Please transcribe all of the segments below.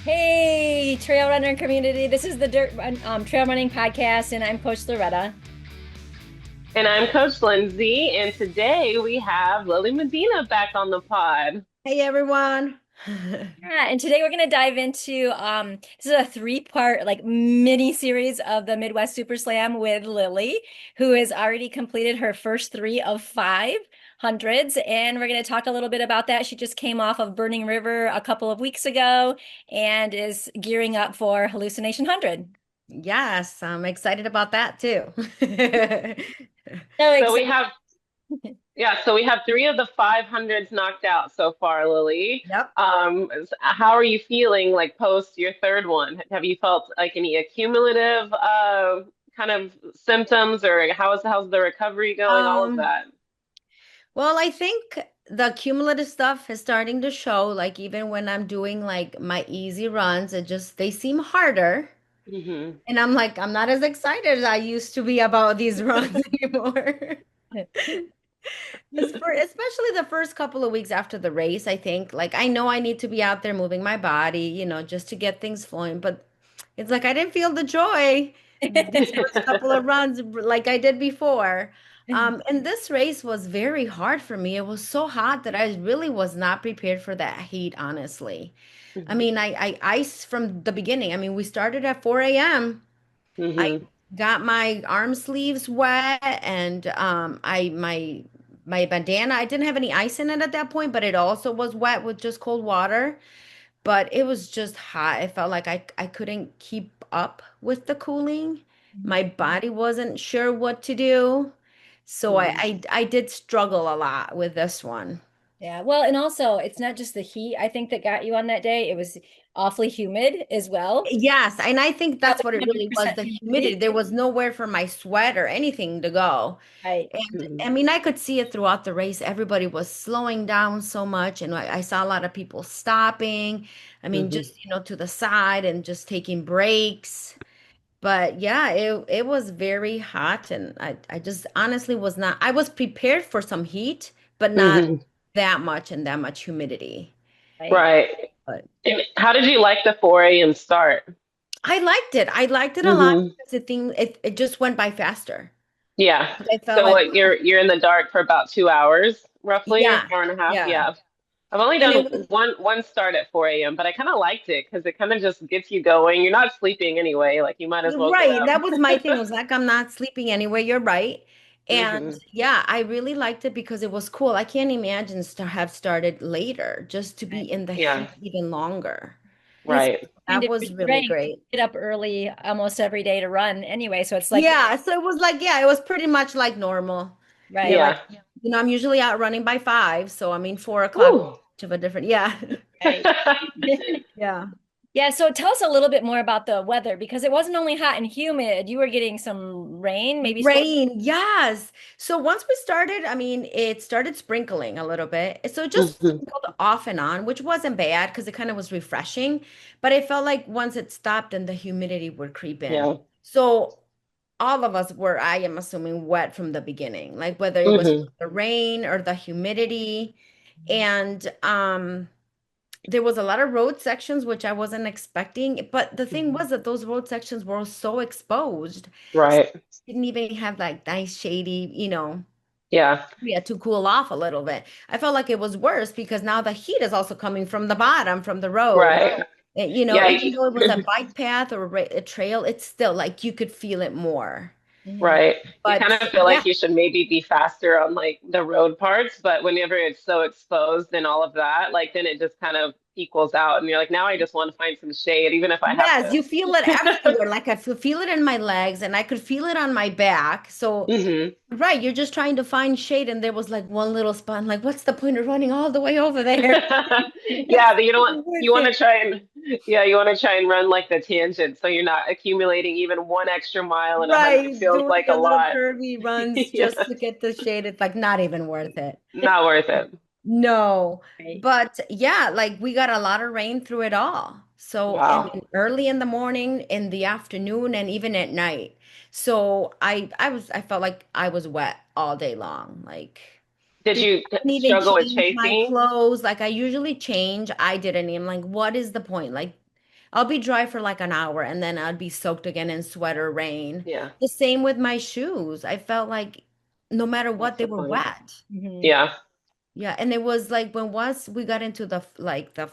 Hey, trail runner community. This is the Trail Running Podcast, and I'm Coach Loretta. And I'm Coach Lindsay, and today we have Lily Medina back on the pod. Hey everyone. Yeah, and today we're going to dive into this is a three-part like mini series of the Midwest Super Slam with Lily, who has already completed her first three of 500s, and we're going to talk a little bit about that. She just came off of Burning River a couple of weeks ago and is gearing up for Hallucination 100. Yes, I'm excited about that too. So So we excited. have, so we have three of the 500s knocked out so far, Lily. Yep. How are you feeling like post your third one? Have you felt like any accumulative kind of symptoms, or how's the recovery going? All of Um, that. well, I think the cumulative stuff is starting to show, like even when I'm doing like my easy runs, they seem harder. Hmm. And I'm like, I'm not as excited as I used to be about these runs anymore. Especially the first couple of weeks after the race, I think, like I know I need to be out there moving my body, just to get things flowing, but it's like I didn't feel the joy these first couple of runs like I did before. And this race was very hard for me. It was so hot that I really was not prepared for that heat, honestly. I mean, I iced from the beginning. I mean, we started at 4 a.m. I Hmm. got my arm sleeves wet and my bandana. I didn't have any ice in it at that point, but it also was wet with just cold water. But it was just hot. It felt like I couldn't keep up with the cooling. My body wasn't sure what to do. So I did struggle a lot with this one. Yeah, well, and also it's not just the heat, I think, that got you on that day. It was awfully humid as well. Yes, and I think that's Probably what it really was, 100% the humidity. humidity. There was nowhere for my sweat or anything to go. Right. And Hmm. I mean, I could see it throughout the race. Everybody was slowing down so much, and I saw a lot of people stopping. I mean, Hmm. just, to the side and just taking breaks. But yeah, it was very hot, and I just honestly was not, I was prepared for some heat, but not Hmm. that much and that much humidity. Right. Right. But And how did you like the 4 a.m. start? I liked it. I liked it a lot Hmm. because it just went by faster. Yeah. I felt So like, what, you're in the dark for about 2 hours, roughly, or yeah, hour and a half? yeah. Yeah. I've only And done it was one start at 4 a.m., but I kind of liked it because it kind of just gets you going. You're not sleeping anyway, like you might as well get right. up. That was my thing. It was like, I'm not sleeping anyway. You're right. And Hmm. yeah, I really liked it because it was cool. I can't imagine to have started later, just to be Right. in the Yeah. heat even longer. And it's Right. kind That of was your really strength. great. Get up early almost every day to run anyway. So it's like, Yeah. So it was like, yeah, it was pretty much like normal. Yeah. right, Like, Yeah. I'm usually out running by 5. So I mean, 4 o'clock Ooh. of a different, yeah. right. Yeah. Yeah, so tell us a little bit more about the weather because it wasn't only hot and humid. You were getting some rain, maybe storm. Rain, yes. So once we started, I mean, it started sprinkling a little bit. So it just Hmm. sprinkled off and on, which wasn't bad because it kind of was refreshing. But it felt like once it stopped, then the humidity would creep in. Yeah. So all of us were, I am assuming, wet from the beginning, like whether it was Hmm. the rain or the humidity. And there was a lot of road sections which I wasn't expecting, but the thing was that those road sections were so exposed. So Right. didn't even have like nice shady, Yeah. area to cool off a little bit. I felt like it was worse because now the heat is also coming from the bottom, from the road. Right. Yeah. Even though it was a bike path or a trail, it's still like you could feel it more. Mhm. Right. You kind But of feel yeah, like you should maybe be faster on like the road parts, but whenever it's so exposed and all of that, like then it just kind of equals out. And you're like, now I just want to find some shade, even if I have yes, to. you feel it everywhere. Like I feel it in my legs and I could feel it on my back. So Hmm. right, you're just trying to find shade, and there was like one little spot. I'm like, what's the point of running all the way over there? Yeah, It's but you don't not want even worth you want it. to try and yeah, you want to try and run like the tangent so you're not accumulating even 1 extra mile in 100 Right, feels doing like a the little lot. curvy runs Yeah, just to get the shade. It's like not even worth it. not worth it. No, Right. but yeah, like we got a lot of rain through it all. So, and Wow. early in the morning, in the afternoon, and even at night. So I felt like I was wet all day long. Like Did didn't you even struggle with change my chafing? clothes. Like I usually change. I didn't. I'm like, what is the point? Like I'll be dry for like an hour and then I'd be soaked again in sweat or rain. Yeah, The same with my shoes. I felt like no matter what, that's they the were point. wet. Hmm. Yeah. Yeah, and it was like when once we got into like the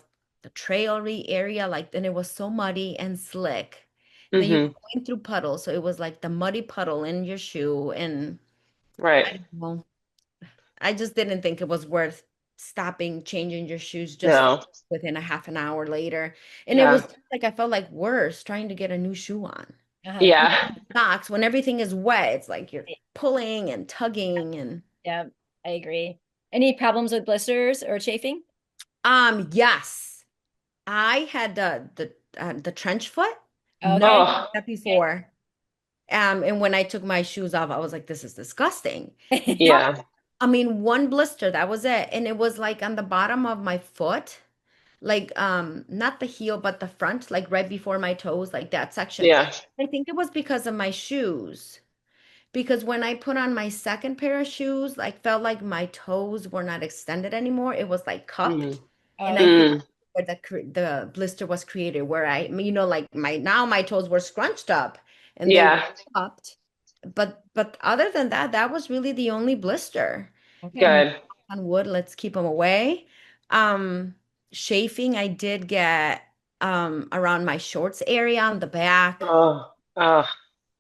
trailery area, like then it was so muddy and slick. And then you were Hmm. going through puddles, so it was like the muddy puddle in your shoe, and I Right. don't know. I just didn't think it was worth stopping, changing your shoes just No. within a half an hour later. And it Yeah. was like I felt like worse trying to get a new shoe on. Uh-huh. You Yeah. know, socks, when everything is wet, it's like you're pulling and tugging and Yeah, I agree. Any problems with blisters or chafing? yes. I had the trench foot. Never Okay. had that before. And when I took my shoes off, I was like, this is disgusting. But Yeah. I mean, one blister, that was it. And it was like on the bottom of my foot, like not the heel, but the front, like right before my toes, like that section. Yeah. I think it was because of my shoes. Because when I put on my second pair of shoes, like felt like my toes were not extended anymore. It was like cupped. Mm. And I think Okay. Mm. where the blister was created, where like my toes were scrunched up and they were Yeah. cupped. But other than that, that was really the only blister. Okay. And Good. on wood, let's keep them away. Um, Chafing, I did get around my shorts area on the back. Oh, oh,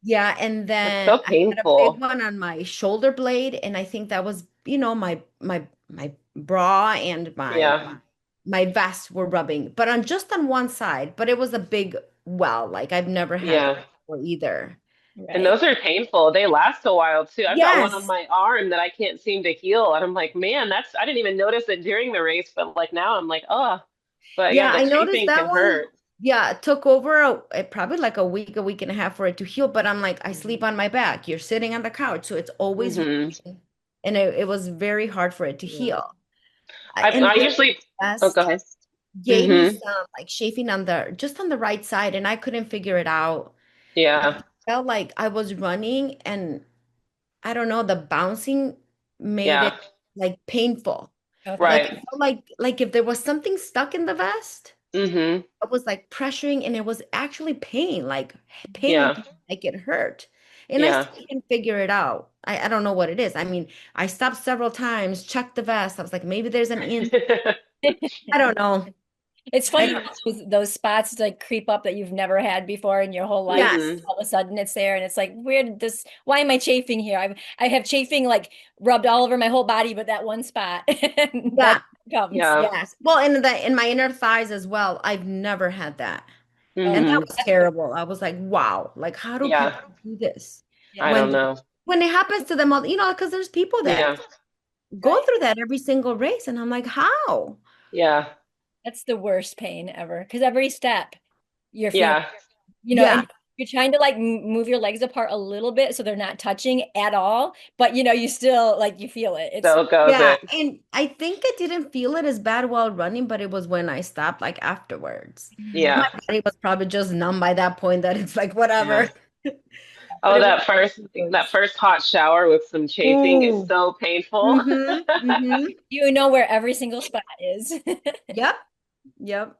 Yeah, and that's then so I had a big painful. one on my shoulder blade, and I think that was, my bra and Yeah. my vest were rubbing, but on just on one side, but it was a big well, like I've never had that Yeah. before either. And Right. those are painful. They last a while too. I've got one on Yes. my arm that I can't seem to heal. And I'm like, man, I didn't even notice it during the race, but like now I'm like, oh, but yeah, Yeah, the I noticed chafing that can one. hurt. Yeah, it took over probably like a week and a half for it to heal, but I'm like, I sleep on my back. You're sitting on the couch, so it's always Hmm. hurting. And it was very hard for it to Yeah. heal. I And my usually, oh, go best ahead. gave me Hmm. some like chafing on the just on the right side, and I couldn't figure it out. Yeah. I felt like I was running, and I don't know, the bouncing made Yeah. it like painful. Like Okay. I felt like if there was something stuck in the vest, Hmm. it was like pressuring, and it was actually pain, like pain, Yeah. like it hurt. And I Yeah. still can't figure it out. I don't know what it is. I mean, I stopped several times, checked the vest. I was like, maybe there's an in. I don't know. It's funny I, how those spots like creep up that you've never had before in your whole life. Yes. hmm. All of a sudden it's there and it's like, where did this, why am I chafing here? I have chafing like rubbed all over my whole body, but that one spot. And that Yeah. comes. Yeah. Yes. Well, in my inner thighs as well. I've never had that. And that Hmm. was That's the, terrible. I was like, wow, like how do Yeah. people do this? I yeah. don't When know. when it happens to them all, because there's people that Yeah. go Right. through that every single race. And I'm like, how? Yeah. That's the worst pain ever. Because every step you're feeling, Yeah. Yeah. and you're trying to like move your legs apart a little bit so they're not touching at all, but you still like you feel it. It's So goes Yeah. it. And I think I didn't feel it as bad while running, but it was when I stopped, like afterwards. My Yeah. body was probably just numb by that point that it's like, Yeah. whatever. But Oh, it that was. first hot shower with some chafing is Ooh. so painful. Mm-hmm. Mm-hmm. you know where every single spot is. Yep. Yep.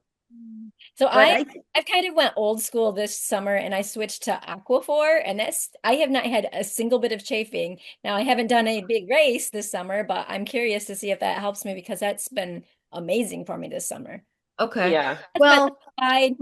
So But I I've kind of went old school this summer and I switched to Aquaphor and that's I have not had a single bit of chafing. Now I haven't done a big race this summer, but I'm curious to see if that helps me because that's been amazing for me this summer. okay. Yeah. That's my Well, glide,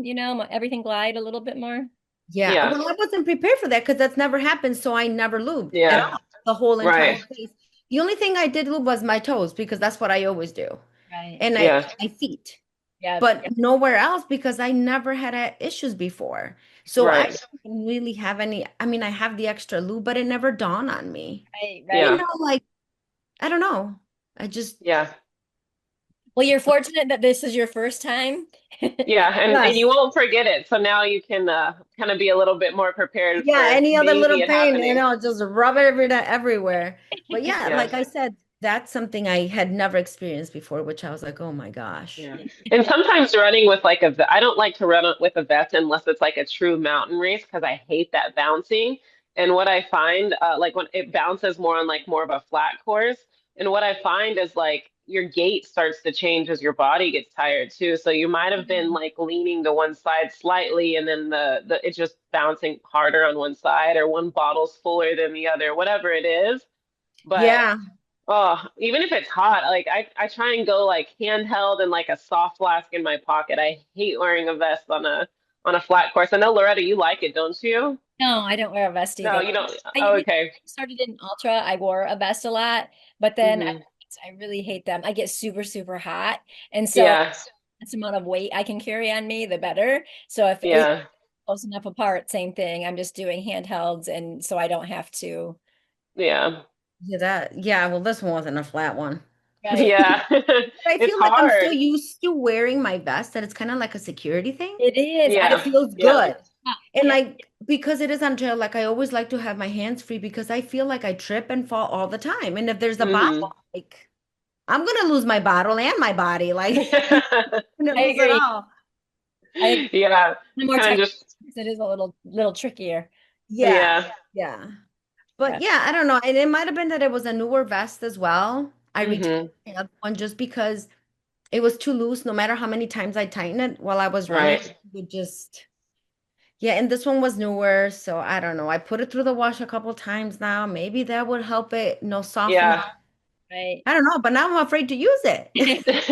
everything glide a little bit more. yeah. Yeah. Well, I wasn't prepared for that because that's never happened. So I never lubed at Yeah. all the whole entire Right. race. The only thing I did lube was my toes because that's what I always do. Right. And Yeah. my feet, Yeah. but nowhere else because I never had issues before. So I Right. don't really have any. I mean, I have the extra lube, but it never dawned on me. Right, Yeah. right. Like, I don't know. I just, Yeah. Well, you're fortunate that this is your first time. Yeah. And you yes. won't forget it. So now you can kind of be a little bit more prepared Yeah, for any other maybe little it pain, happening. just rub it everywhere. But yeah, Yeah. like I said, that's something I had never experienced before, which I was like, oh my gosh. Yeah. And sometimes running with like I don't like to run it with a vest unless it's like a true mountain race because I hate that bouncing. And what I find, like when it bounces more on like more of a flat course, and what I find is like your gait starts to change as your body gets tired too. So you might have been like leaning to one side slightly and then the it's just bouncing harder on one side or one bottle's fuller than the other, whatever it is. But Yeah. oh, even if it's hot, like I try and go like handheld and like a soft flask in my pocket. I hate wearing a vest on a flat course. I know Loretta, you like it, don't you? No, I don't wear a vest No, either. you don't. I Oh, when okay. I started in ultra, I wore a vest a lot, but then Hmm. I really hate them. I get super, super hot. And so Yeah. that's the amount of weight I can carry on me, the better. So if it's Yeah. close enough apart, same thing. I'm just doing handhelds and so I don't have to. Yeah. Yeah, well, this one wasn't a flat one. Right. Yeah. I It's feel like I'm so hard. used to wearing my vest that it's kind of like a security thing. It is. I It Yeah. feels Yeah. good. And yeah. like because it is on trail, like I always like to have my hands free because I feel like I trip and fall all the time. And if there's a Hmm. bottle, like I'm gonna lose my bottle and my body. Like I'm gonna I lose it agree. all. I agree. Yeah. The more Kind tech of just, it is a little trickier. Yeah, yeah. yeah. But Yeah. yeah, I don't know. And it might have been that it was a newer vest as well. I retired Hmm. the other one just because it was too loose. No matter how many times I tightened it while I was running, Right. it would just yeah. And this one was newer, so I don't know. I put it through the wash a couple times now. Maybe that would help it, soften Yeah. up. Right. I don't know, but now I'm afraid to use it. Yeah. Because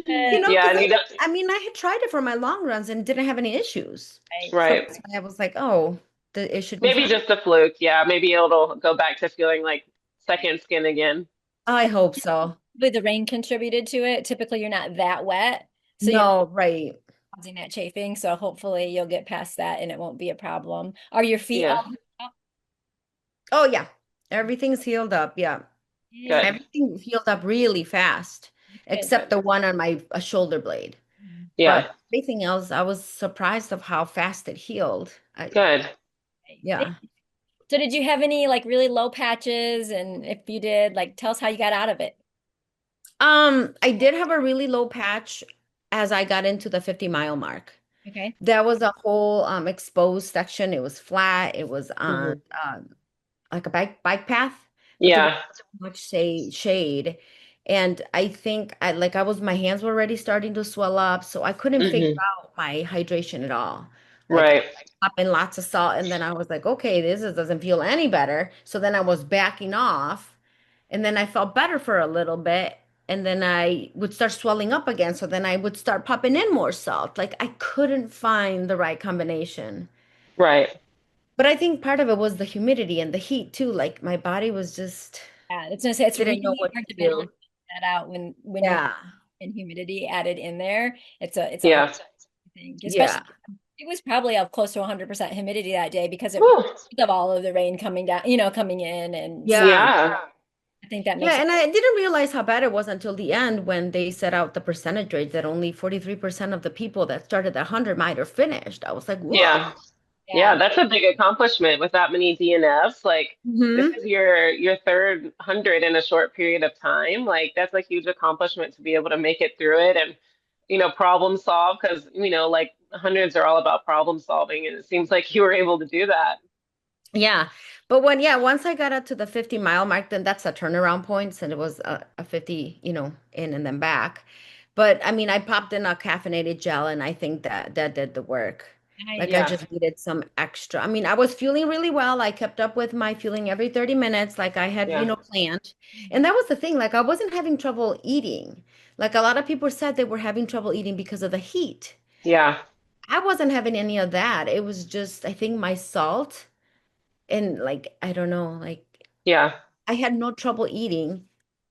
And you don't, I mean, I had tried it for my long runs and didn't have any issues. Right. So right. that's why I was like, oh, it should be Maybe fine. just a fluke. Yeah. Maybe it'll go back to feeling like second skin again. I hope so. But the rain contributed to it. Typically, you're not that wet, so you're not No, right. causing that chafing. So hopefully, you'll get past that and it won't be a problem. Are your feet Yeah. all up? Oh yeah. Everything's healed up. Yeah. Yay. Good. Everything healed up really fast, Good. except the one on my shoulder blade. But Yeah. everything else, I was surprised of how fast it healed. Good. Yeah. So, did you have any like really low patches? And if you did, like, tell us how you got out of it. I did have a really low patch as I got into the 50-mile mark. Okay. There was a whole exposed section. It was flat. It was on Hmm. like a bike path, but there was Yeah. so much shade. And I think I was my hands were already starting to swell up, so I couldn't figure Hmm. out my hydration at all. Like Right. popping lots of salt, and then I was like, okay, doesn't feel any better. So then I was backing off, and then I felt better for a little bit, and then I would start swelling up again. So then I would start popping in more salt. Like I couldn't find the right combination. Right. But I think part of it was the humidity and the heat too. Like my body was just Yeah, it's gonna say it's didn't know really what hard to to balance do. that out when you Yeah. and humidity added in there. It's a hard Yeah. thing, especially Yeah. it was probably up close to 100% humidity that day because Whew. of all of the rain coming down, coming in, and so Yeah. Yeah. I think that makes Yeah. it. And I didn't realize how bad it was until the end when they set out the percentage rate that only 43% of the people that started at 100 might have finished. I was like, whoa. Yeah. Yeah, Yeah, that's a big accomplishment with that many DNFs. Like this Hmm. is your third 100 in a short period of time. Like that's a huge accomplishment to be able to make it through it and problem solve because like hundreds are all about problem solving and it seems like you were able to do that. Yeah. But once I got up to the 50-mile mark, then that's a turnaround point. And it was a 50, in and then back. But I mean, I popped in a caffeinated gel and I think that did the work. Like I nice. Yeah. just needed some extra. I mean, I was fueling really well. I kept up with my fueling every 30 minutes, like I had, Yeah. planned. And that was the thing. Like I wasn't having trouble eating. Like a lot of people said they were having trouble eating because of the heat. Yeah. I wasn't having any of that. It was just, I think my salt. And like, I don't know, like Yeah. I had no trouble eating, Right.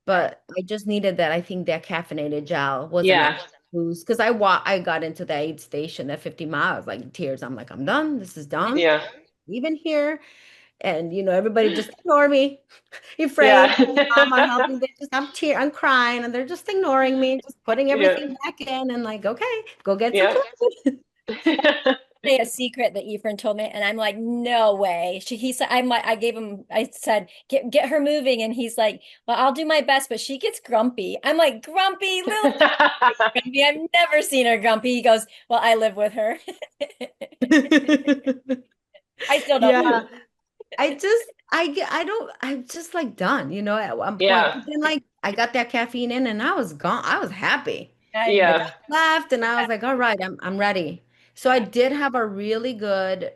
but I just needed that. I think that caffeinated gel was an Yeah. extra boost because I got into the aid station at 50 miles, like tears. I'm like, I'm done. This is done. Yeah. Even here. And everybody just ignore me. Efrain, mom are Yeah. helping. I'm crying, and they're just ignoring me, just putting Yeah. everything back in, and like, okay, go get some Yeah. food. Say a secret that Efren told me, and I'm like, no way. He said, I'm like, I gave him, I said, get her moving, and he's like, well, I'll do my best, but she gets grumpy. I'm like, grumpy, Lily, grumpy. I've never seen her grumpy. He goes, well, I live with her. I still don't Yeah. believe. I just I don't I'm just like done, at one point. Yeah. But then like I got that caffeine in and I was gone. I was happy. I Nice. Yeah, just left and I was like, all right, I'm ready. So I did have a really good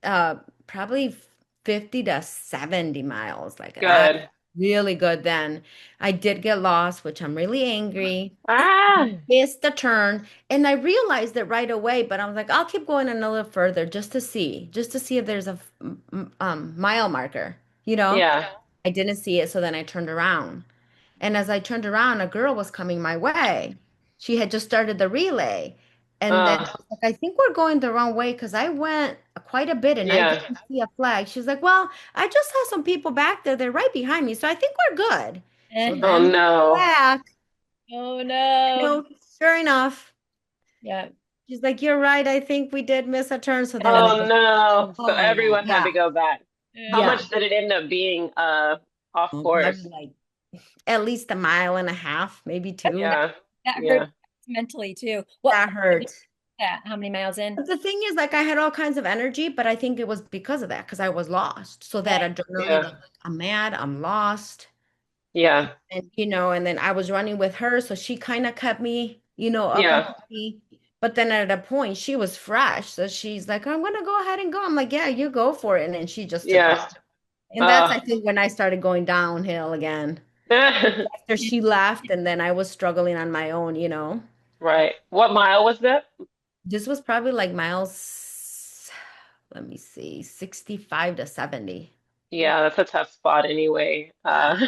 uh probably 50 to 70 miles. Like that good. really good then. I did get lost, which I'm really angry. Ah, Missed the turn and I realized it right away, but I was like, I'll keep going a little further just to see if there's a mile marker, you know? yeah. I didn't see it, so then I turned around. And as I turned around, a girl was coming my way. She had just started the relay. And then I Uh, was like, I think we're going the wrong way because I went quite a bit and I yeah. didn't see a flag. She's like, well, I just saw some people back there. They're right behind me. So I think we're good. So Eh. Oh then no. back, Oh you no. know, sure enough, Yeah. she's like, you're right. I think we did miss a turn. So then it Oh was, no. So oh, everyone had yeah, to go back. How Yeah. yeah. much did it end up being off Probably course? like at least a mile and a half, maybe That, two. Yeah. that hurt Yeah. mentally too. What? That hurt. Yeah. How many miles in? But the thing is, like, I had all kinds of energy, but I think it was because of that, because I was lost. So that Right. adrenaline of Yeah. like, I'm mad, I'm lost. Yeah. And, and then I was running with her. So she kind of kept me, up ahead Yeah. of me. But then at a point, she was fresh. So she's like, I'm going to go ahead and go. I'm like, yeah, you go for it. And then she just took Yeah. off. And that's, I Uh, think, when I started going downhill again. After she left, and then I was struggling on my own. right. What mile was that? This was probably like miles, let me see, 65 to 70. Yeah, that's a tough spot anyway, Yeah.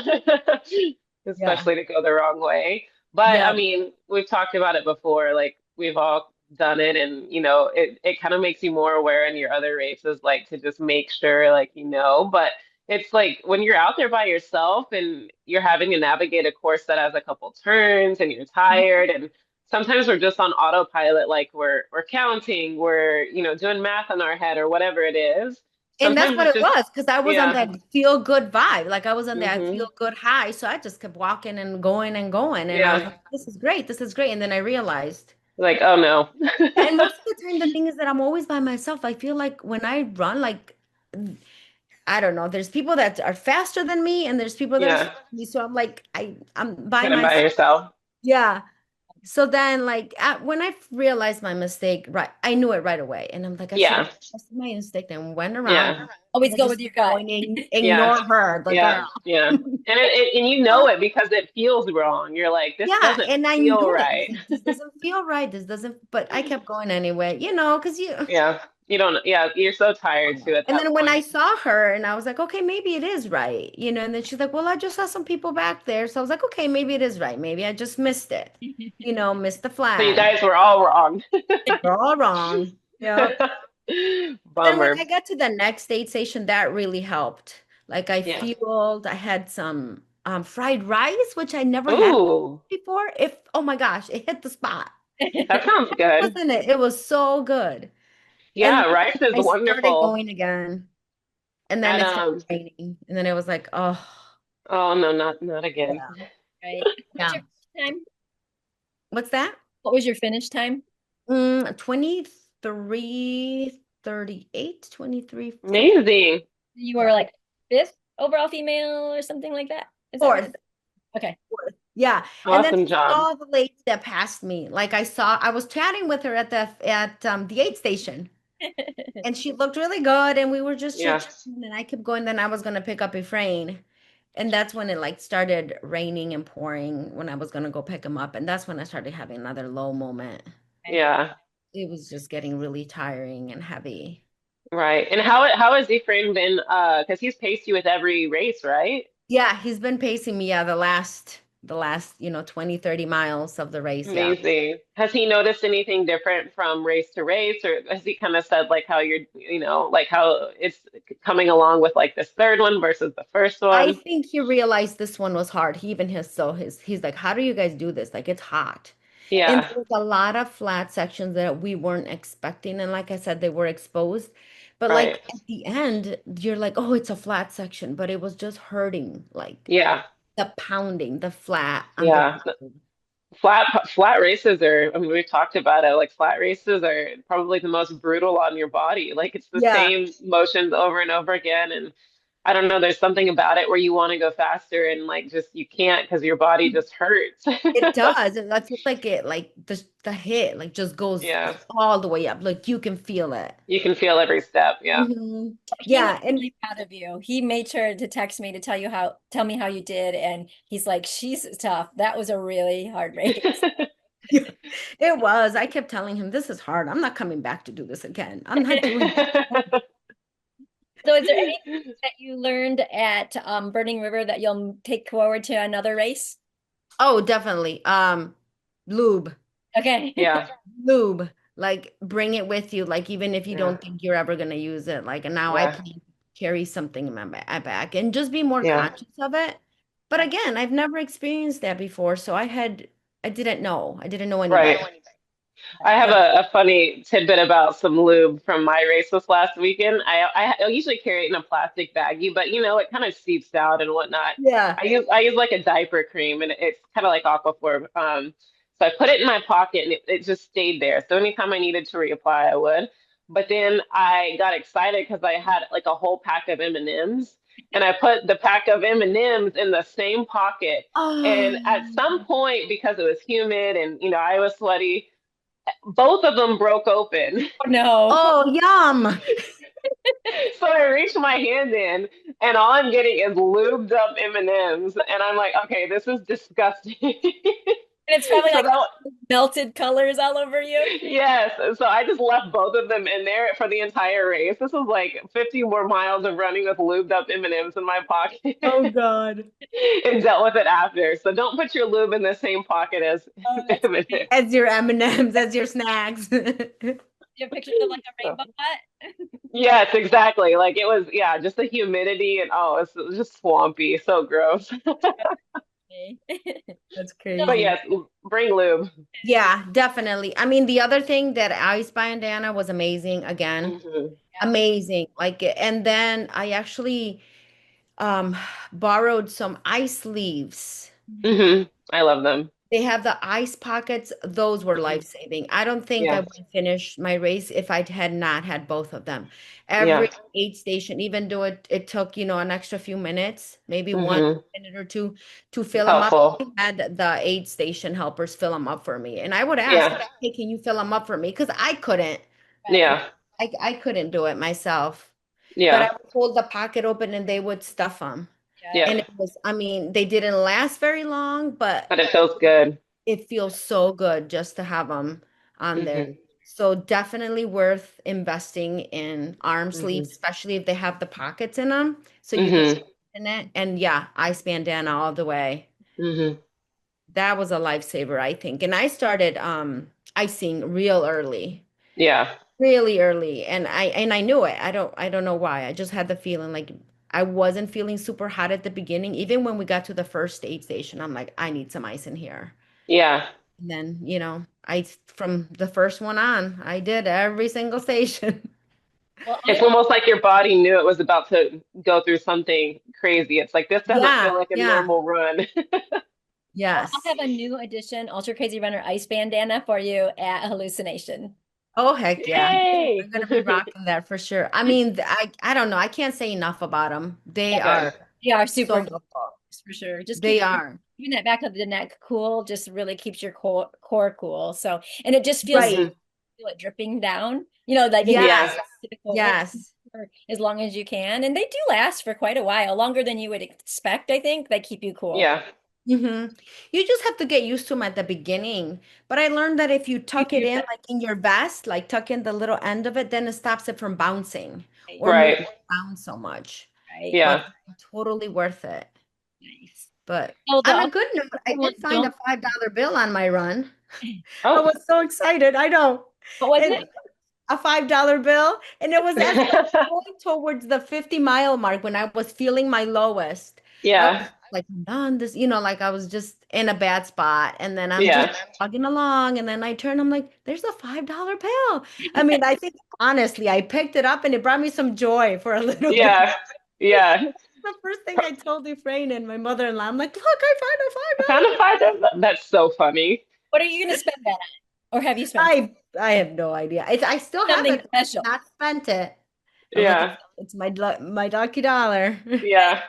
Yeah. especially to go the wrong way. But I Yeah. mean, we've talked about it before. Like we've all done it, and it kind of makes you more aware in your other races, like to just make sure, like But it's like when you're out there by yourself and you're having to navigate a course that has a couple turns, and you're tired, and sometimes we're just on autopilot, like we're counting, we're doing math in our head or whatever it is. And that's Sometimes what it's it just was because I was on yeah. that feel good vibe. Like I was on that Hmm. feel good high. So I just kept walking and going and going. And I was Yeah. like, this is great. This is great. And then I realized. Like, oh no. And most of the time, the thing is that I'm always by myself. I feel like when I run, like, I don't know, there's people that are faster than me and there's people that are slower Yeah. than me. So I'm like, I'm by Kind of by myself. yourself. Yeah. So then, like, when I realized my mistake, right, I knew it right away. And I'm like, I should have Yeah. trusted my instinct and went around. Yeah. Always I go just with your gut. going Yeah. ignore her, the Yeah. girl. Yeah. And and you know it because it feels wrong. You're like, this Yeah, doesn't and I feel knew it. I was right. like, this doesn't feel right. This doesn't, but I kept going anyway, because Yeah. You don't, yeah, you're so tired too at and that then when I point. saw her and I was like, okay, maybe it is right, and then she's like, well, I just saw some people back there. So I was like, okay, maybe it is right. Maybe I just missed it, missed the So you flag. guys were all wrong. We're all wrong. Yep. Then when I Bummer. got to the next aid station, that really helped. Like I Yeah. fueled, I had some fried rice, which I never had Ooh, before. If oh my gosh, it hit the spot. that sounds good. Wasn't it? It was so good. And Yeah, rice is I started wonderful. going again. And then At it started raining. And then it was like, oh, oh no, not again. yeah. Right. What's Yeah. your finish time? What's that? What was your finish time? 23, 38, 23, something. Amazing. You were like fifth overall female or something like that. Is that right? Fourth. Okay. Yeah. And then Awesome I job. saw the lady that passed me. Like I was chatting with her at the aid station. And she looked really good. And we were just Yeah. chit-chatting. And I kept going. Then I was gonna pick up Efrain. And that's when it like started raining and pouring when I was gonna go pick him up. And that's when I started having another low moment. Okay. Yeah. It was just getting really tiring and heavy. Right. And how has Ephraim been because he's paced you with every race, right? Yeah, he's been pacing me, yeah, the last 20, 30 miles of the race. Yeah. Amazing. Has he noticed anything different from race to race, or has he kind of said like how like how it's coming along with like this third one versus the first I one? think he realized this one was hard. He even he's like, how do you guys do this? Like it's hot. And Yeah. there was a lot of flat sections that we weren't expecting. And like I said, they were exposed. But Right. like at the end, you're like, oh, it's a flat section, but it was just hurting, like Yeah. the pounding, the flat on the Yeah. Flat races are, I mean, we've talked about it, like flat races are probably the most brutal on your body. Like it's the yeah. same motions over and over again. And I don't know, there's something about it where you want to go faster and like just you can't because your body just hurts. It does. And I feel like it, like the hit, like just goes Yeah, like all the way up. Like you can feel it. you can feel every step. Yeah. He was Yeah, and really proud of you. He made sure to text me to tell me how you did. And he's like, she's tough. That was a really hard race. it was. I kept telling him, this is hard. I'm not coming back to do this again. I'm not doing this. So is there anything that you learned at Burning River that you'll take forward to another race? Oh, definitely. Lube. Okay. Yeah, Lube. Like bring it with you. Like even if you yeah, don't think you're ever gonna use it. Like and now I yeah, plan to carry something in my back and just be more yeah. conscious of it. But again, I've never experienced that before, so I didn't know. I didn't know any Right. better. I have But a funny tidbit about some lube from my race this last weekend. I usually carry it in a plastic baggie, but you know it kind of seeps out and whatnot. yeah. I use like a diaper cream, and it's kind of like Aquaphor. So I put it in my pocket, and it just stayed there. So anytime I needed to reapply, I would. But then I got excited because I had like a whole pack of M&Ms, and I put the pack of M&Ms in the same pocket. And at Oh, some point, because it was humid and I was sweaty, both of them broke open. Oh no. oh, yum. So I reached my hand in, and all I'm getting is lubed up M&Ms, and I'm like, okay, this is disgusting. And it's probably So like that, melted colors all over you. yes, so I just left both of them in there for the entire race. This was like 50 more miles of running with lubed up M&Ms in my pocket, Oh God. and dealt with it after. So don't put your lube in the same pocket as Oh, that's M&Ms. funny. As your M&Ms, as your snacks. You have pictures of like a So, rainbow hut? yes, exactly. Like it was, yeah, just the humidity and it was just swampy, so gross. That's But crazy. yes, bring lube. Yeah, definitely. I mean, the other thing that ice bandana was amazing again. Hmm. Yeah. Amazing. Like, and then I actually um borrowed some ice sleeves. I love them. They have the ice pockets. Those were Hmm. life-saving. I don't think I Yeah, would have finished my race if I had not had both of them. yeah. Every aid station, even though it took, an extra few minutes, maybe one Hmm. minute or two to It's fill them up, helpful. I had the aid station helpers fill them up for me. And I would ask, Yeah, hey, can you fill them up for me? Because I couldn't. Right. yeah, I couldn't do it myself. But I yeah, would hold the pocket open and they would stuff them. Yeah. And yeah. it was, I mean, they didn't last very long, but But it feels good. it feels so good just to have them on there. Hmm. So definitely worth investing in arm Hmm. sleeves, especially if they have the pockets in them, so you can Hmm. put it in it. And yeah, ice bandana all the way. Hmm. That was a lifesaver, I think. And I started icing real early, Yeah, really early, and I knew it. I don't know why. I just had the feeling like I wasn't feeling super hot at the beginning. Even when we got to the first aid station, I'm like, I need some ice in here. yeah. And then, I from the first one on, I did every single station. Well, It's almost like your body knew it was about to go through something crazy. It's like this doesn't Yeah, feel like a yeah, normal run. I yes. have a new edition Ultra Crazy Runner ice bandana for you at Hallucination. Oh, heck yeah. Yay! I'm gonna be rocking that for sure. I mean, I don't know. I can't say enough about them. They Good. are They are super so good good. for sure. Just They are. keeping that back of the neck cool just really keeps your core cool. So, and it just feels Hmm. Right. feel it dripping down, like if you Yeah, Yes. to the cold Yes. for as long as you can. And they do last for quite a while, longer than you would expect, I think. They keep you cool. yeah, hmm You just have to get used to them at the beginning. But I learned that if you tuck it in, like in your vest, like tuck in the little end of it, then it stops it from bouncing Right. or moving right. around so much. Right. But Yeah. totally worth it. Nice. But So on a the good note, I other did find don't, a $5 bill on my run. I Oh. was so excited. I know. what was It it? a $5 bill. And it was as I was going towards the 50-mile mark when I was feeling my lowest. I Yeah, was like, I'm done this, like I was just in a bad spot. And then I'm just yeah, plugging along. And then I turn, I'm like, there's a $5 bill. I mean, I think honestly, I picked it up and it brought me some joy for a little bit. yeah, yeah. The first thing I told Efrain and my mother-in-law, I'm like, look, I found a I $5 found a five. That's so funny. What are you going to spend that on? Or have you spent I have no idea. I still have something it. special? Not spent it. I'm looking Yeah. It's my lucky dollar. Yeah.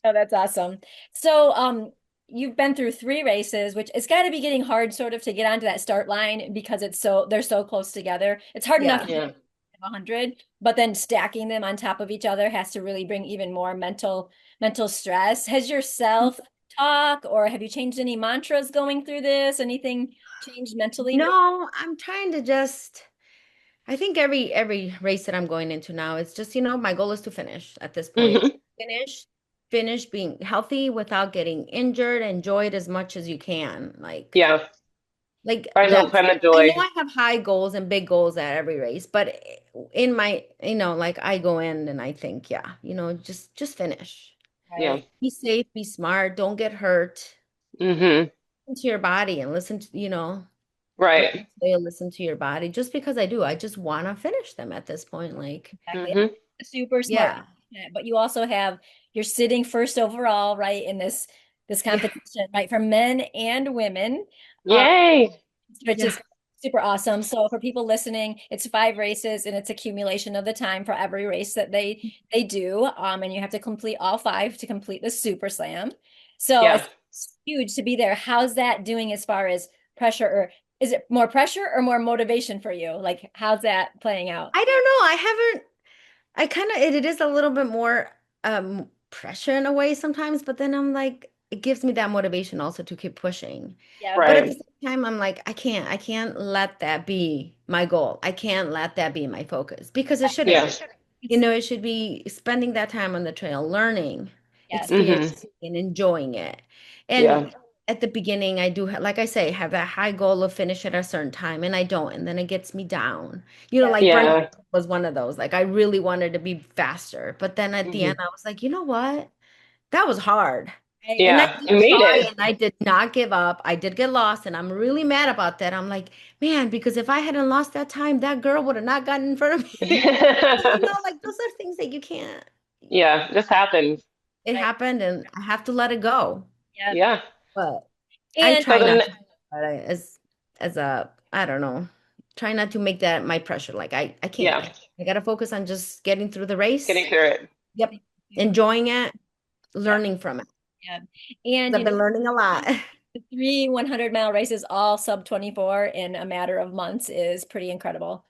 Oh, that's awesome. So, you've been through three races, which it's got to be getting hard sort of to get onto that start line because they're so close together. It's hard enough Yeah. to get Yeah. 100, but then stacking them on top of each other has to really bring even more mental stress. Has your self-talk or have you changed any mantras going through this? Anything changed mentally? No, I'm trying to just I think every race that I'm going into now, it's just, my goal is to finish at this point. Hmm. Finish, finish being healthy without getting injured, enjoy it as much as you can. Yeah. Like that's Find the I know joy. I have high goals and big goals at every race, but in my, like I go in and I think, yeah, just finish. Yeah. Right. Be safe, be smart, don't get hurt. Hmm. Listen to your body and listen to, what you Right. say and listen to your body. Just because I just want to finish them at this point. Like, Exactly. Hmm. Super smart. yeah. But you also have you're sitting first overall, right, in this Yeah. competition, right, for men and women. Uh, Yay. which Yeah. is super awesome. So for people listening, it's five races and it's accumulation of the time for every race that they do. And you have to complete all five to complete the Super Slam. So Yeah. it's huge to be there. How's that doing as far as pressure, or is it more pressure or more motivation for you? Like how's that playing out? I don't know. I kind of it is a little bit more pressure in a way sometimes, but then I'm like it gives me that motivation also to keep pushing. Yeah. But at the Right. same time I'm like I can't let that be my goal. I can't let that be my focus because it Yeah. shouldn't. It should be spending that time on the trail, learning, Yes. Hmm. experiencing, and enjoying it. Yeah. And at the beginning, I do, like I say, have that high goal of finish at a certain time, and I don't, and then it gets me down. Yeah. Like Brent Yeah. was one of those. Like I really wanted to be faster, but then at the end, Hmm. I was like, you know what? That was hard. Right. And I Yeah. did You made try it. and I did not give up. I did get lost and I'm really mad about that. I'm like, man, because if I hadn't lost that time, that girl would have not gotten in front of me. Like those are things that you can't. Yeah. Just happens. It Right. happened and I have to let it go. Yeah. Yeah. But I And So try not then, to, but as a, I don't know, try not to make that my pressure. Like I can't. yeah, I gotta focus on just getting through the getting race. through it. Yep. Enjoying it, yeah. learning from it. Yeah. 'Cause And I've been learning a lot. the three 100-mile races all sub 24 in a matter of months is pretty incredible.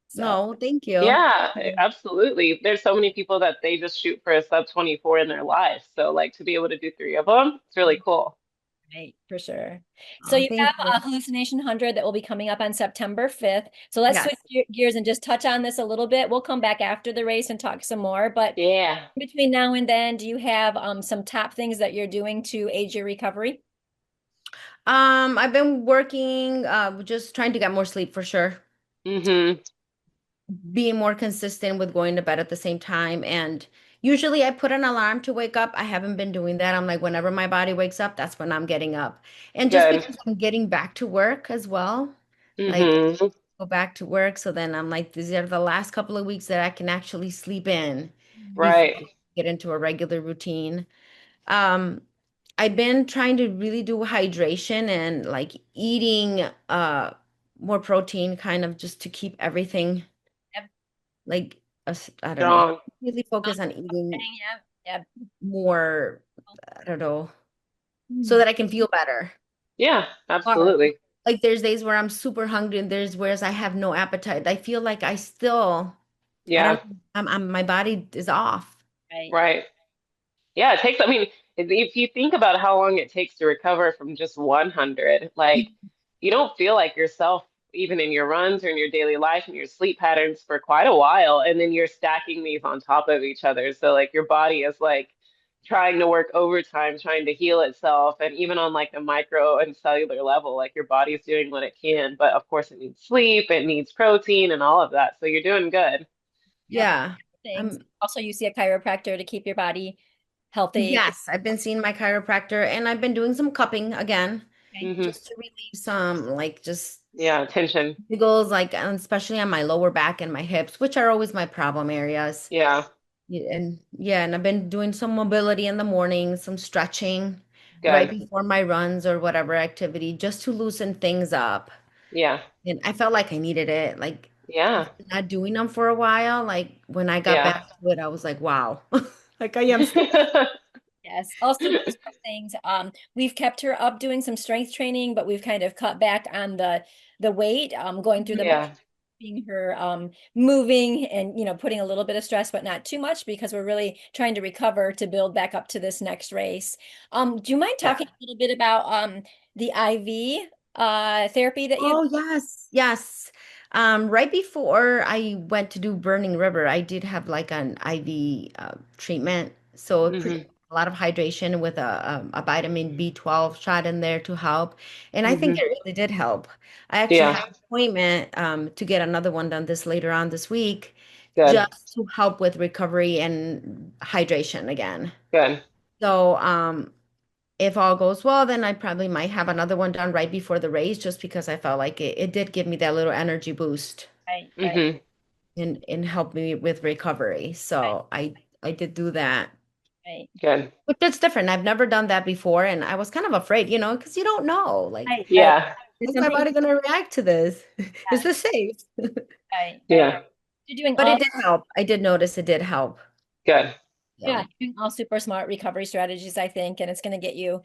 So, No, thank you. Yeah, absolutely. There's so many people that they just shoot for a sub 24 in their life. So like to be able to do three of them, it's really cool. right, for sure. So Oh, you thank have you. a Hallucination 100 that will be coming up on September 5th. So let's switch Yes. gears and just touch on this a little bit. We'll come back after the race and talk some more. But Yeah. between now and then, do you have some top things that you're doing to aid your recovery? I've been working, just trying to get more sleep for sure. Hmm. Being more consistent with going to bed at the same time. And usually I put an alarm to wake up. I haven't been doing that. I'm like, whenever my body wakes up, that's when I'm getting up. And just Good. because I'm getting back to work as well, like Hmm. go back to work. So then I'm like, these are the last couple of weeks that I can actually sleep in before I Right. get into a regular routine. Um, I've been trying to really do hydration and like eating more protein kind of just to keep everything Yep. like I don't know, Strong. really focus on eating Yep. Yep. more, I don't know, so Hmm. that I can feel better. Yeah, Hard. absolutely. Like there's days where I'm super hungry and there's whereas I have no appetite. I feel like I don't Yeah. know, my body is off. Right. Right. Yeah, it takes, I mean, if you think about how long it takes to recover from just 100, like you don't feel like yourself even in your runs or in your daily life and your sleep patterns for quite a while. And then you're stacking these on top of each other. So like your body is like trying to work overtime, trying to heal itself. And even on like a micro and cellular level, like your body's doing what it can. But of course it needs sleep, it needs protein and all of that. So you're doing good. Yep. Yeah. Things. I'm Also, you see a chiropractor to keep your body healthy. Yes, I've been seeing my chiropractor and I've been doing some cupping again Okay. Hmm. just to relieve some like just Yeah, tension. jiggles like especially on my lower back and my hips, which are always my problem areas. Yeah, And I've been doing some mobility in the morning, some stretching right good. before my runs or whatever activity just to loosen things up. Yeah. And I felt like I needed it. Like Yeah. After not doing them for a while, like when I got Yeah. back to it, I was like, wow, like I am still. Yes. Also, just some things. We've kept her up doing some strength training, but we've kind of cut back on the weight. Going through the motion, Yeah. keeping her moving and putting a little bit of stress, but not too much because we're really trying to recover to build back up to this next race. Do you mind Yeah. talking a little bit about the IV therapy that you? Oh, yes, yes. Right before I went to do Burning River, I did have like an IV treatment. So Hmm. a lot of hydration with a vitamin B12 shot in there to help. And I think Hmm. it really did help. I actually Yeah. have an appointment to get another one done this later on this week Good. just to help with recovery and hydration again. Good. So, if all goes well, then I probably might have another one done right before the race just because I felt like it did give me that little energy boost Right, right, Hmm. and help me with recovery. right, So I did do that. right, Good. But that's different. I've never done that before and I was kind of afraid, because you don't know. Like, right, right. Yeah. There's how's my something. body going to react to this? Is Yeah, this safe? right, right. Yeah. You're doing But all. it did help. I did notice it did help. Good. Yeah, So doing all super smart recovery strategies, I think, and it's going to get you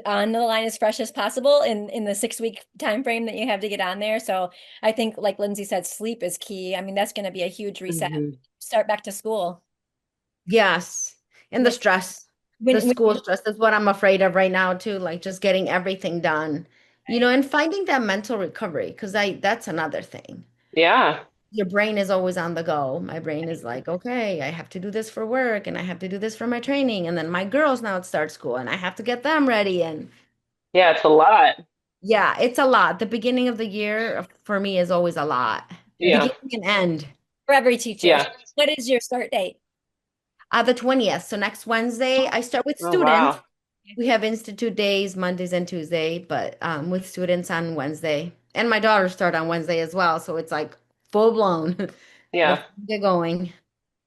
on the line as fresh as possible in the 6 week time frame that you have to get on there. So I think, like Lindsay said, sleep is key. I mean, that's going to be a huge reset. Hmm. Start back to school. yes. And the When stress, the when school stress is what I'm afraid of right now too, like just getting everything done, right, and finding that mental recovery, because that's another thing. Yeah. Your brain is always on the go. My brain is like, okay, I have to do this for work and I have to do this for my training. And then my girls now start school and I have to get them ready. And Yeah. It's a lot. yeah, it's a lot. The beginning of the year for me is always a lot. Yeah. Beginning and end. for every teacher. Yeah. What is your start date? The 20th. So next Wednesday, I start with Oh, students. wow. We have institute days, Mondays and Tuesday, but with students on Wednesday. And my daughters start on Wednesday as well. So it's like full blown. Let's Yeah. get going.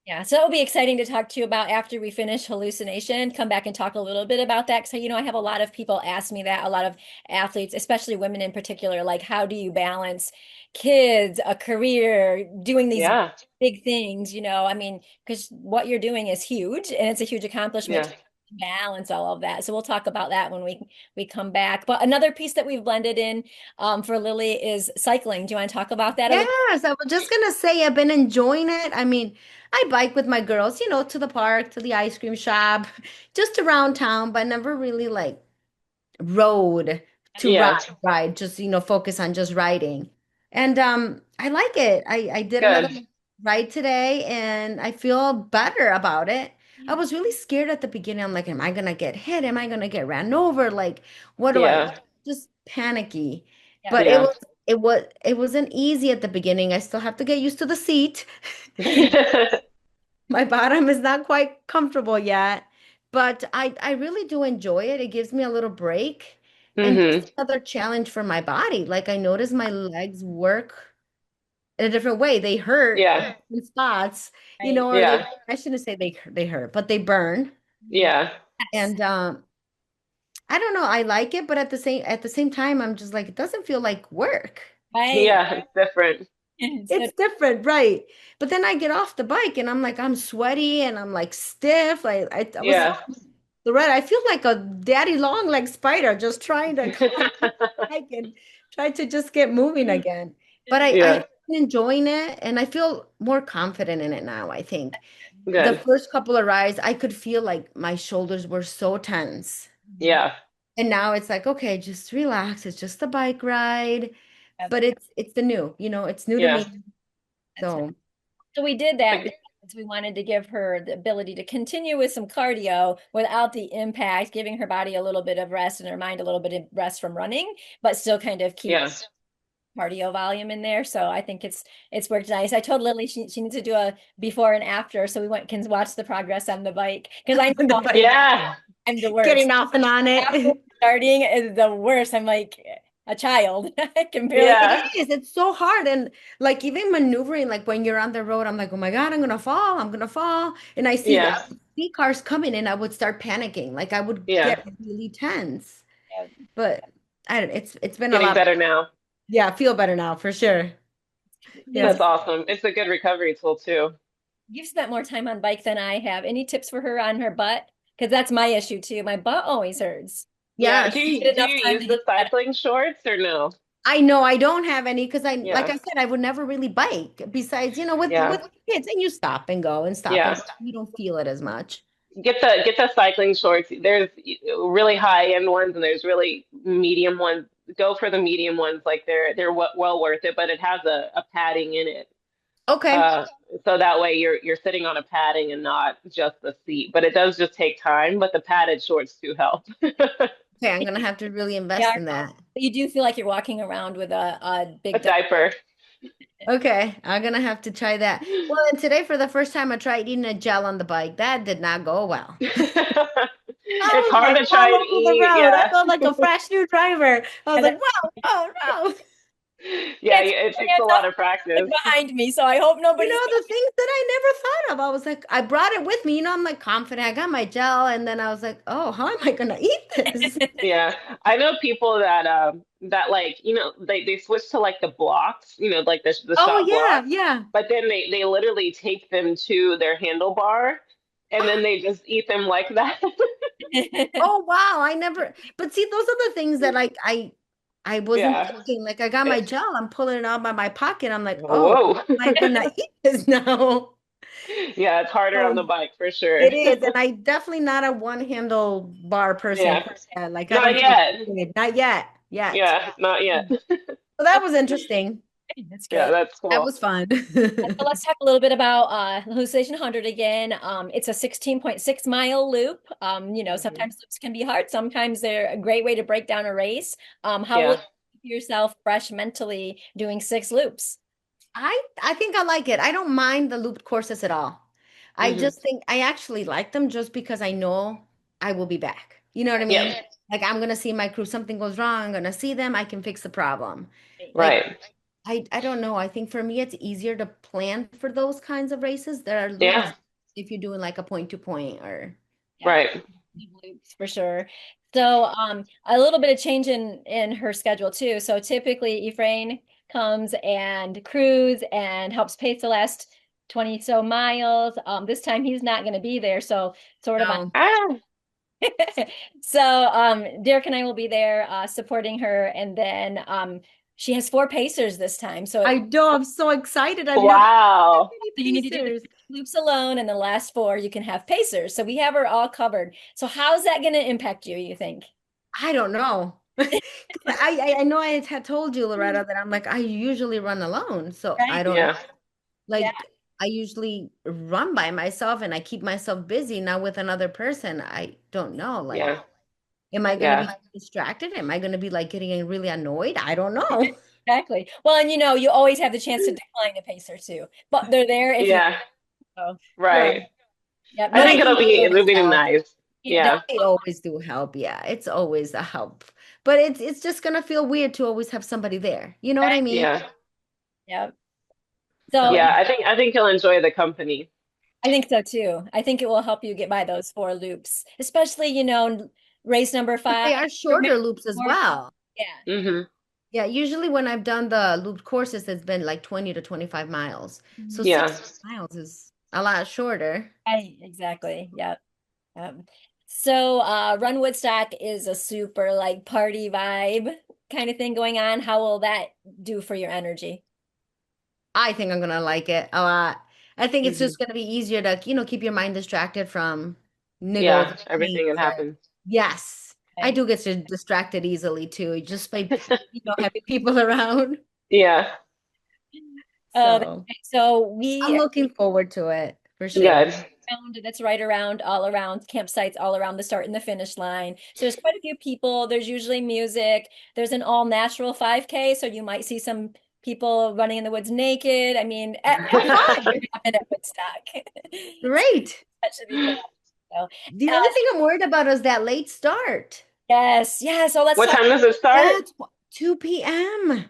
Yeah, so it'll be exciting to talk to you about after we finish Hallucination. Come back and talk a little bit about that. Because, I have a lot of people ask me that, a lot of athletes, especially women in particular, like, how do you balance kids, a career, doing these Yeah. big things, I mean, because what you're doing is huge and it's a huge accomplishment Yeah. to balance all of that. So we'll talk about that when we come back. But another piece that we've blended in for Lily is cycling. Do you want to talk about that a little? Yes, I was just gonna say I've been enjoying it. I mean, I bike with my girls, to the park, to the ice cream shop, just around town, but never really like road to Yeah. ride, just focus on just riding. And I like it. I did another Good. ride today and I feel better about it. I was really scared at the beginning. I'm like, am I gonna get hit? Am I gonna get ran over? Like, what do I Yeah. just panicky. Yeah. But Yeah. it wasn't easy at the beginning. I still have to get used to the seat. My bottom is not quite comfortable yet, but I really do enjoy it. It gives me a little break and Hmm. just another challenge for my body. Like I notice my legs work in a different way. They hurt Yeah. in spots, Right. or Yeah. I shouldn't say they hurt, but they burn. Yeah. Yes. And I don't know, I like it, but at the same time, I'm just like, it doesn't feel like work. Right. Yeah. It's different. So It's different, right? But then I get off the bike and I'm like, I'm sweaty and I'm like stiff. I was Yeah. Loretta, I feel like a daddy long leg spider just trying to climb the bike and try to just get moving again. But Yeah. I've been enjoying it and I feel more confident in it now, I think. The Good. first couple of rides, I could feel like my shoulders were so tense. Yeah. And now it's like, okay, just relax. It's just a bike ride. yeah, But it's the new, it's new to Yeah. me. that's right. So So we did that because we wanted to give her the ability to continue with some cardio without the impact, giving her body a little bit of rest and her mind a little bit of rest from running, but still kind of keep Yeah. cardio volume in there. So I think it's worked nice. I told Lily she needs to do a before and after so we can watch the progress on the bike because I the know bike, Yeah. I'm the worst. getting off and on After it. starting is the worst. I'm like a child. I can barely. It Yeah. is. It's so hard. And like even maneuvering, like when you're on the road, I'm like, oh my God, I'm gonna fall. I'm gonna fall. And Yeah. see cars coming and I would start panicking. Like I would Yeah. get really tense. But I don't it's been a Getting lot. better now. Yeah, I feel better now for sure. Me too. That's awesome. It's a good recovery tool too. You've spent more time on bike than I have. Any tips for her on her butt? Because that's my issue too. My butt always hurts. Yeah. Yes. Get Do enough you time use to the get better. cycling shorts or no? I know I don't have any because like Yeah. I said, I would never really bike besides, Yeah. with kids and you stop and go and stop and Yeah. go. You don't feel it as much. Get the cycling shorts. There's really high end ones and there's really medium ones. Go for the medium ones. Like they're well worth it, but it has a padding in it. Okay. Uh, so that way you're sitting on a padding and not just the seat. But it does just take time, but the padded shorts do help. Okay, I'm gonna have to really invest Yeah, in that. you do feel like you're walking around with a A big duck. diaper. Okay, I'm gonna have to try that. Well, and today for the first time I tried eating a gel on the bike. That did not go well. It's I was hard like to try all and over the eat. road. I Yeah. felt like a fresh new driver. I was And then, like, whoa, oh no. Yeah, it's it takes a hands lot up of practice. behind me, so I hope nobody's. The things that I never thought of. I was like, I brought it with me. I'm like confident. I got my gel, and then I was like, oh, how am I gonna eat this? Yeah. I know people that like, they switch to like the blocks, like the Oh shot yeah, blocks, yeah. but then they literally take them to their handlebar and then they just eat them like that. Oh wow, I never. But see, those are the things that like I wasn't Yeah. thinking. Like I got my gel, I'm pulling it out by my pocket. I'm like, oh, Whoa. how am I gonna eat this now? Yeah, it's harder on the So bike for sure. it is, and I definitely not a one handle bar person. Yeah. Like I Not don't think yet. not yet, yet. Yeah, not yet. So that was interesting. That's Yeah, good. that's That cool. was fun. So let's talk a little bit about Hallucination 100 again. It's a 16.6 mile loop. Mhm. Sometimes loops can be hard. Sometimes they're a great way to break down a race. How will you Yeah. keep yourself fresh mentally doing 6 loops? I think I like it. I don't mind the looped courses at all. I Hmm. just think I actually like them just because I know I will be back. You know what I Yep. mean? Like I'm gonna see my crew, something goes wrong, I'm gonna see them, I can fix the problem. Like Right. I don't know. I think for me it's easier to plan for those kinds of races. There are loops Yeah. if you're doing like a point to point or Yeah, Right. loops for sure. So a little bit of change in her schedule too. So typically Efrain comes and crews and helps pace the last 20 so miles. This time he's not going to be there. So sort of no. Ah, so Derek and I will be there supporting her, and then she has 4 pacers this time. So I know, I'm so excited. I've never had wow. any you need to do the pacers. loops alone, and the last 4 you can have pacers. So we have her all covered. So how's that going to impact you, you think? I don't know. I know I had told you, Loretta, that I'm like I usually run alone, so I Right? don't know. Yeah. Yeah, Like I usually run by myself and I keep myself busy. Now with another person, I don't know. Like, Yeah. am I gonna be Yeah. distracted? Am I gonna be like getting really annoyed? I don't know. exactly. Well, and you always have the chance to decline a pacer too, but they're there if you. Yeah. Oh, Right. yeah. I But think But I they it'll always be help. nice. don't. Yeah. They always do help. Yeah, it's always a help. But it's just gonna feel weird to always have somebody there. You know what I mean? Yeah. Yeah. So So Yeah. I think you'll enjoy the company. I think so too. I think it will help you get by those 4 loops, especially, race number but 5. they are Or maybe shorter loops as more. well. Yeah, Hmm. Yeah, usually when I've done the loop courses, it's been like 20 to 25 miles. So mhm. Yeah. 6 miles is a lot shorter. Exactly. Yep. So Run Woodstock is a super like party vibe kind of thing going on. How will that do for your energy? I think I'm gonna like it a lot. I think it's Hmm. just gonna be easier to, keep your mind distracted from niggles Yeah. or Everything pains that or happens. yes. I Okay. do get distracted easily too, just by, having people around. Yeah. That's So great. So we I'm looking forward to it for sure. Good. that's right around all around campsites all around the start and the finish line. So there's quite a few people. There's usually music. There's an all natural 5K, so you might see some people running in the woods naked. I mean, Oh, everything fun. can happen at Woodstock. So Great. that should be fun. So, The only thing I'm worried about is that late start. yes, yes. So let's What talk. time does it start? That's 2 p.m.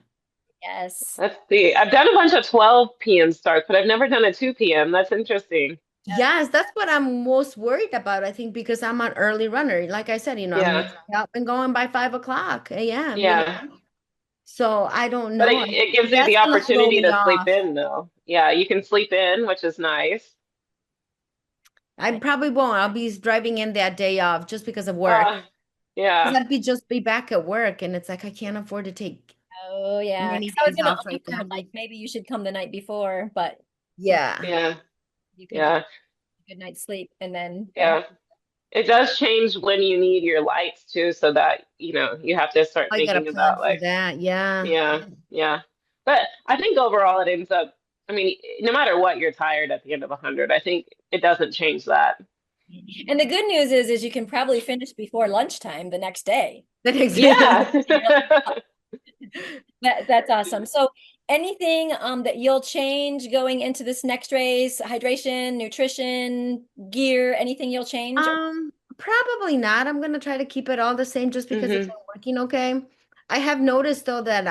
Yes. Let's see. I've done a bunch of 12 p.m. starts, but I've never done a 2 p.m. That's interesting. Yes, that's what I'm most worried about, I think, because I'm an early runner. Like I said, I'm Yeah. usually up and going by 5 o'clock a.m., Yeah. So I don't But know. it gives you That's the gonna throw opportunity me to sleep off. in, though. Yeah, you can sleep in, which is nice. I probably won't. I'll be driving in that day off just because of work. Uh, Because yeah, I'd be just be back at work, and it's like I can't afford to take Oh yeah, many 'cause I was days gonna off right offer now. like maybe you should come the night before, but you Yeah. yeah, you could get yeah, a good night's sleep and then yeah. yeah. It does change when you need your lights too, so that, you have to start I got a thinking plan about for like, that. Yeah. yeah, yeah. But I think overall it ends up, I mean, no matter what, you're tired at the end of 100. I think it doesn't change that. And the good news is you can probably finish before lunchtime the next day. That makes Yeah. That's awesome. So anything that you'll change going into this next race, hydration, nutrition, gear, anything you'll change? Probably not. I'm gonna try to keep it all the same just because it's hmm been working okay. I have noticed though that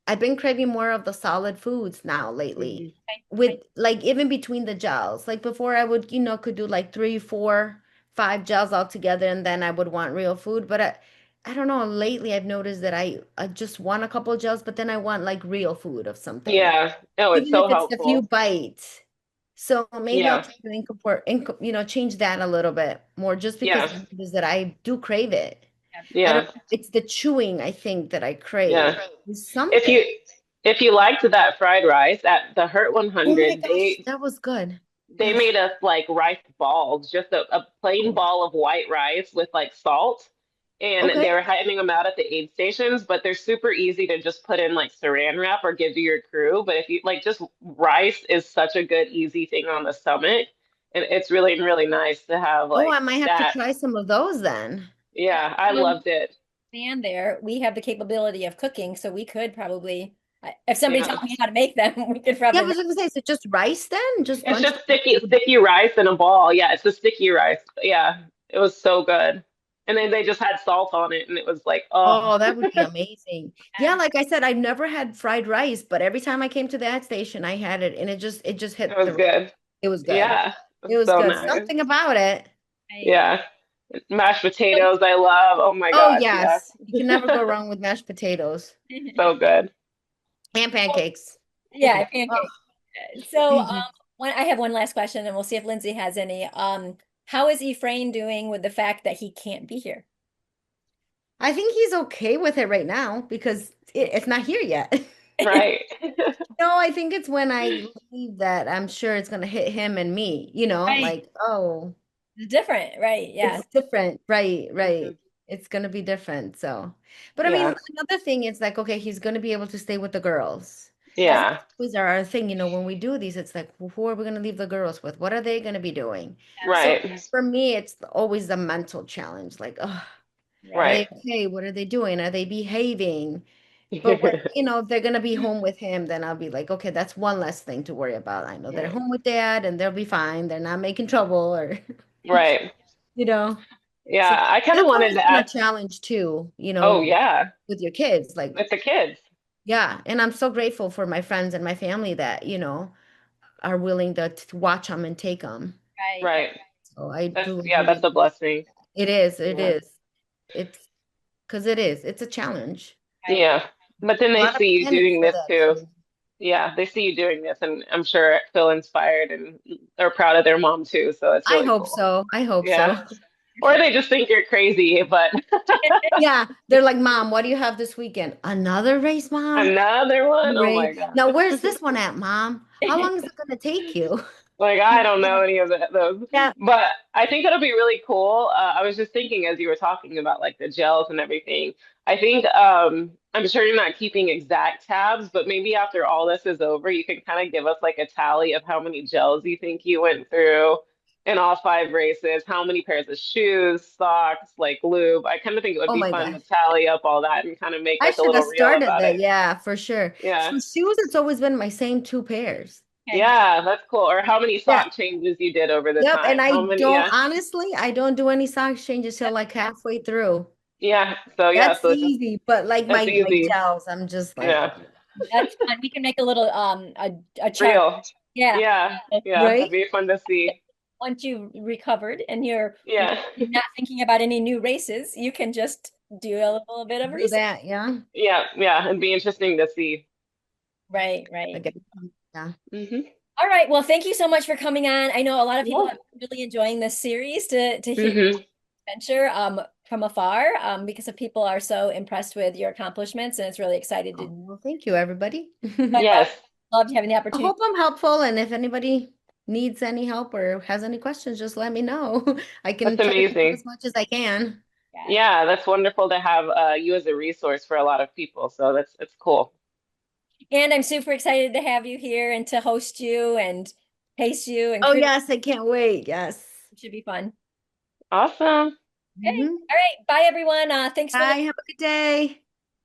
I've been craving more of the solid foods now lately. hmm With like even between the gels. Like before I would, could do like three, four, five gels all together and then I would want real food. But I don't know, lately I've noticed that I just want a couple of gels, but then I want like real food of something. Yeah. No, it's Even if so it's a few helpful. bites. So maybe I'll Yeah. try to change that a little bit more just because Yeah. I notice that I do crave it. I don't Yeah. know. It's the chewing, I think, that I crave. Yeah. It's If something. you if you liked that fried rice at the Hurt Oh my 100, gosh, that was good. they Ugh. made us like rice balls, just a plain ball of white rice with like salt. And they Okay. were handing them out at the aid stations, but they're super easy to just put in like saran wrap or give to your crew. But if you like, just rice is such a good, easy thing on the stomach. And it's really, really nice to have Oh, like I might have to that. try some of those then. Yeah, I loved it. Stand there, we have the capability of cooking, so we could probably, if somebody Yeah. taught me how to make them, we could Yeah, I probably was make. gonna say, is it just rice then? Just It's bunch just of food. sticky rice in a ball. Yeah, it's the sticky rice. Yeah, it was so good. And then they just had salt on it, and it was like, oh, Oh, that would be amazing. Yeah, like I said, I've never had fried rice, but every time I came to that station, I had it and it just it hit was the right. good. It was good. Yeah, it was It was so good. nice. Something about it. Right. Yeah, mashed So, potatoes, I love. Oh my Oh, gosh, yeah, yes. You can never go wrong with mashed potatoes so good. and pancakes. yeah, Oh. pancake. So, I have one last question, and we'll see if Lindsay has any. How is Efrain doing with the fact that he can't be here? I think he's okay with it right now because it's not here yet. Right. No, I think it's when I leave that I'm sure it's gonna hit him and me, Right. like, oh, It's different, right? Yeah. it's different. Right, Mhm. right. It's gonna be different. So, but I mean, Yeah, another thing is like, okay, he's gonna be able to stay with the girls. Because Yes. yeah, always are our thing, when we do these, it's like, well, who are we gonna leave the girls with? What are they gonna be doing? So right, for me, it's always the mental challenge. Like, oh, are Right. they right. okay? What are they doing? Are they behaving? But when, if they're gonna be home with him, then I'll be like, okay, that's one less thing to worry about. I know they're Right, home with dad and they'll be fine. They're not making trouble or, right. you know. So Yeah, I kind of that's wanted always to been a ask. challenge too, Oh yeah, with your kids. Like, with the kids. yeah. And I'm so grateful for my friends and my family that, are willing to watch them and take them. Right. Right. So I That's do yeah, that's really, a blessing. it is, it Yeah. is. It's because it's a challenge. Right. Yeah. But then A they lot of see you planning doing for this that too. too. Yeah, they see you doing this, and I'm sure feel inspired and are proud of their mom too. So it's I really hope cool. so. I hope so. Yeah. Or they just think you're crazy, but Yeah, they're like, Mom, what do you have this weekend? Another race, Mom? another one. Oh Race. my God. Now, where's this one at, Mom? How long is it going to take you? Like I don't know any of those, Yeah. but I think it'll be really cool. I was just thinking as you were talking about like the gels and everything. I think I'm sure you're not keeping exact tabs, but maybe after all this is over, you can kind of give us like a tally of how many gels you think you went through in all 5 races, how many pairs of shoes, socks, like lube. I kind of think it would Oh be my fun to gosh. tally up all that and kind of make I like a should little have reel started about that. it. Yeah, for sure. Yeah. For shoes, it's always been my same two pairs. Okay. Yeah, that's cool. Or how many Yeah. sock changes you did over the Yep. And time. I How many? don't, Yeah. honestly, I don't do any sock changes till like halfway through. Yeah. So yeah, That's so it's just easy. But like that's my easy. gels, I'm just like, Yeah. That's fun. We can make a little a chart. Real. Yeah. Yeah. Yeah. right? That'd be fun to see. Once you've recovered and you're Yeah. not thinking about any new races, you can just do a little bit of Do research. that, yeah. Yeah, yeah, it'd be interesting to see. Right, right. Okay. Yeah. Hmm. All right. Well, thank you so much for coming on. I know a lot of people Yeah. have been really enjoying this series to hear your Hmm. adventure from afar because of people are so impressed with your accomplishments and it's really excited to Oh, well, thank you, everybody. I Yes, loved having the I opportunity. hope I'm helpful, and if anybody needs any help or has any questions, just let me know. I that's can try to help amazing. as much as I can. Yeah. Yeah, that's wonderful to have you as a resource for a lot of people. So that's it's cool. And I'm super excited to have you here and to host you and pace you and Oh, critic. yes, I can't wait. Yes. It should be fun. Awesome. Okay. Hmm. All right. Bye, everyone. Thanks for listening. Bye. Have a good day.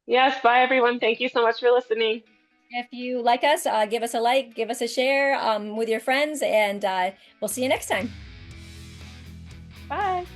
Yes, bye everyone. Thank you so much for listening. If you like us, give us a like, give us a share with your friends, and we'll see you next time. Bye.